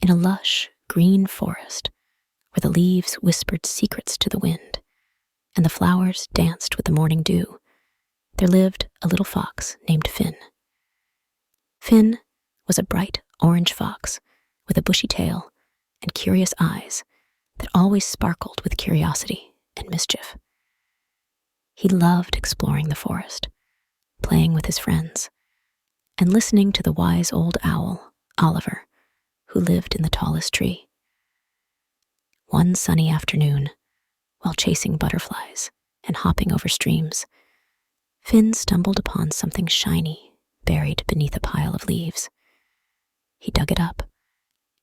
In a lush, green forest, where the leaves whispered secrets to the wind, and the flowers danced with the morning dew, there lived a little fox named Finn. Finn was a bright orange fox with a bushy tail and curious eyes that always sparkled with curiosity and mischief. He loved exploring the forest, playing with his friends, and listening to the wise old owl, Oliver, who lived in the tallest tree. One sunny afternoon, while chasing butterflies and hopping over streams, Finn stumbled upon something shiny buried beneath a pile of leaves. He dug it up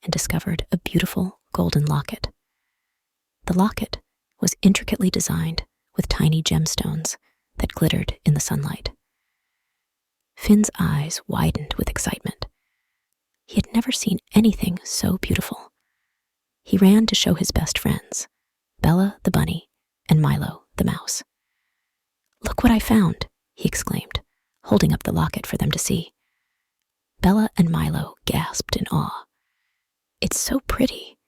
and discovered a beautiful golden locket. The locket was intricately designed with tiny gemstones that glittered in the sunlight. Finn's eyes widened with excitement. He had never seen anything so beautiful. He ran to show his best friends, Bella the bunny and Milo the mouse. "Look what I found," he exclaimed, holding up the locket for them to see. Bella and Milo gasped in awe. "It's so pretty.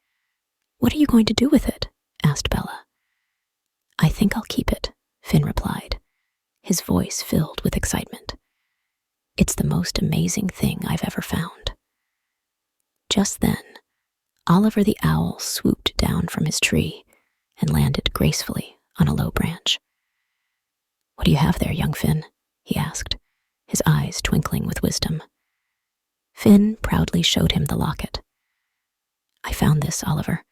What are you going to do with it?" asked Bella. "I think I'll keep it," Finn replied, his voice filled with excitement. "It's the most amazing thing I've ever found." Just then, Oliver the owl swooped down from his tree and landed gracefully on a low branch. "What do you have there, young Finn?" he asked, his eyes twinkling with wisdom. Finn proudly showed him the locket. "I found this, Oliver.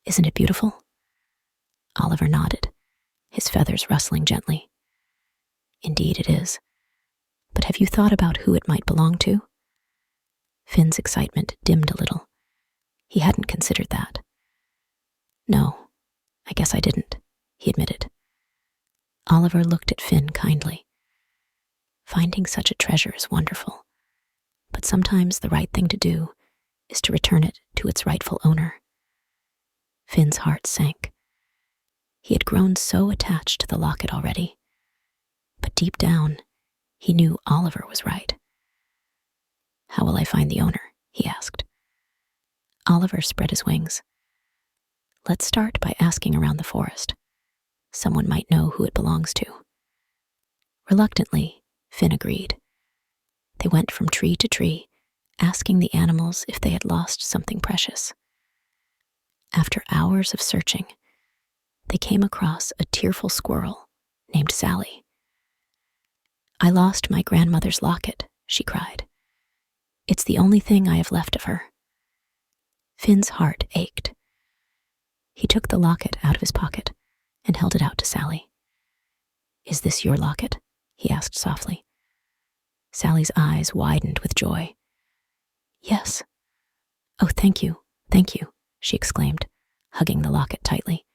Isn't it beautiful?" Oliver nodded, his feathers rustling gently. "Indeed it is. But have you thought about who it might belong to?" Finn's excitement dimmed a little. He hadn't considered that. "No, I guess I didn't," he admitted. Oliver looked at Finn kindly. Finding such a treasure is wonderful, but sometimes the right thing to do is to return it to its rightful owner. Finn's heart sank. He had grown so attached to the locket already, but deep down, he knew Oliver was right. "How will I find the owner?" he asked. Oliver spread his wings. "Let's start by asking around the forest. Someone might know who it belongs to." Reluctantly, Finn agreed. They went from tree to tree, asking the animals if they had lost something precious. After hours of searching, they came across a tearful squirrel named Sally. "I lost my grandmother's locket," she cried. "It's the only thing I have left of her." Finn's heart ached. He took the locket out of his pocket and held it out to Sally. "Is this your locket?" he asked softly. Sally's eyes widened with joy. "Yes." "Oh, thank you, she exclaimed, hugging the locket tightly.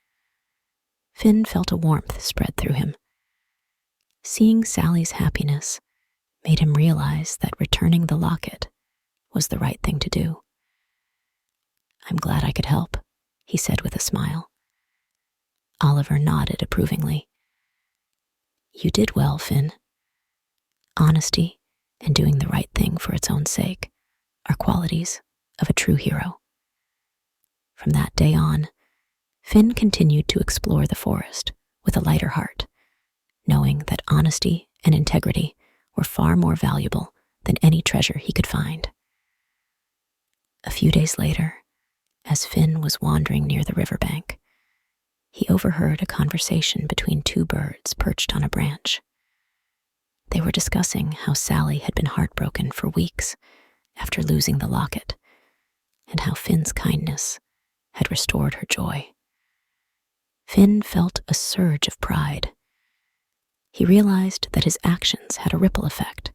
Finn felt a warmth spread through him. Seeing Sally's happiness made him realize that returning the locket was the right thing to do. "I'm glad I could help," he said with a smile. Oliver nodded approvingly. "You did well, Finn. Honesty and doing the right thing for its own sake are qualities of a true hero." From that day on, Finn continued to explore the forest with a lighter heart, knowing that honesty and integrity were far more valuable than any treasure he could find. A few days later, as Finn was wandering near the riverbank, he overheard a conversation between two birds perched on a branch. They were discussing how Sally had been heartbroken for weeks after losing the locket, and how Finn's kindness had restored her joy. Finn felt a surge of pride. He realized that his actions had a ripple effect,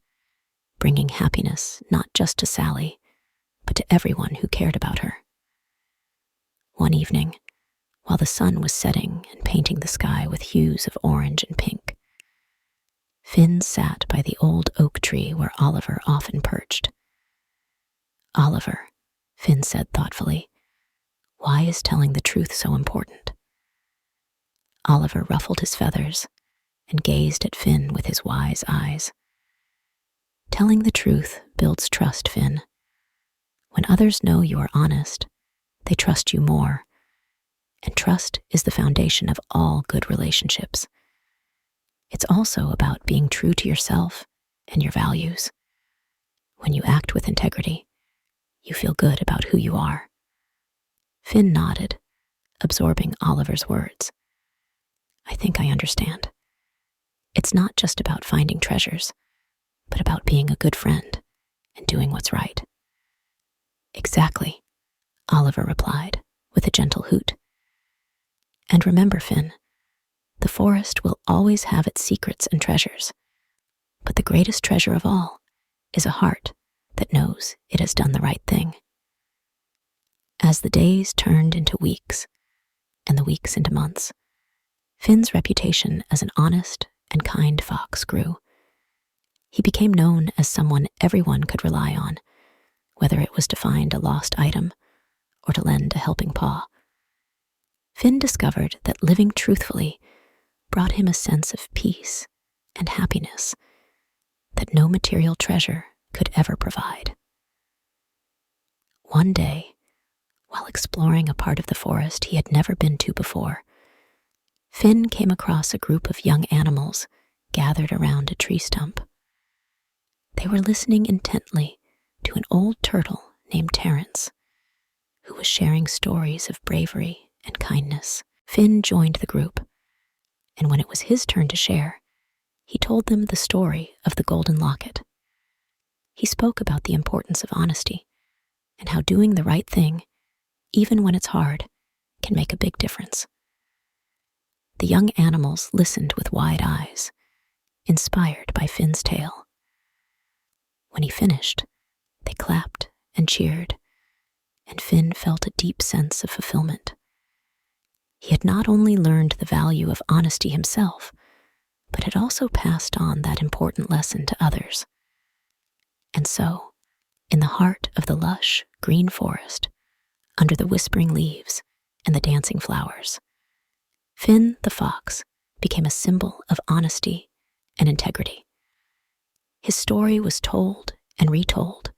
bringing happiness not just to Sally, but to everyone who cared about her. One evening, while the sun was setting and painting the sky with hues of orange and pink, Finn sat by the old oak tree where Oliver often perched. "Oliver," Finn said thoughtfully, "why is telling the truth so important?" Oliver ruffled his feathers and gazed at Finn with his wise eyes. "Telling the truth builds trust, Finn. When others know you are honest, they trust you more, and trust is the foundation of all good relationships. It's also about being true to yourself and your values. When you act with integrity, you feel good about who you are. Finn nodded, absorbing Oliver's words. I think I understand. It's not just about finding treasures, but about being a good friend and doing what's right. Exactly, Oliver replied with a gentle hoot. And remember, Finn, the forest will always have its secrets and treasures, but the greatest treasure of all is a heart that knows it has done the right thing. As the days turned into weeks, and the weeks into months, Finn's reputation as an honest and kind fox grew. He became known as someone everyone could rely on, whether it was to find a lost item or to lend a helping paw. Finn discovered that living truthfully brought him a sense of peace and happiness that no material treasure could ever provide. One day, while exploring a part of the forest he had never been to before, Finn came across a group of young animals gathered around a tree stump. They were listening intently to an old turtle named Terence, who was sharing stories of bravery and kindness. Finn joined the group, and when it was his turn to share, he told them the story of the golden locket. He spoke about the importance of honesty and how doing the right thing, even when it's hard, can make a big difference. The young animals listened with wide eyes, inspired by Finn's tale. When he finished, they clapped and cheered, and Finn felt a deep sense of fulfillment. He had not only learned the value of honesty himself, but had also passed on that important lesson to others. And so, in the heart of the lush, green forest, under the whispering leaves and the dancing flowers, Finn the fox became a symbol of honesty and integrity. His story was told and retold,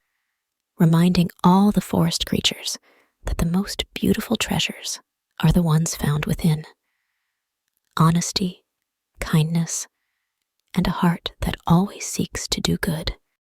reminding all the forest creatures that the most beautiful treasures are the ones found within. Honesty, kindness, and a heart that always seeks to do good.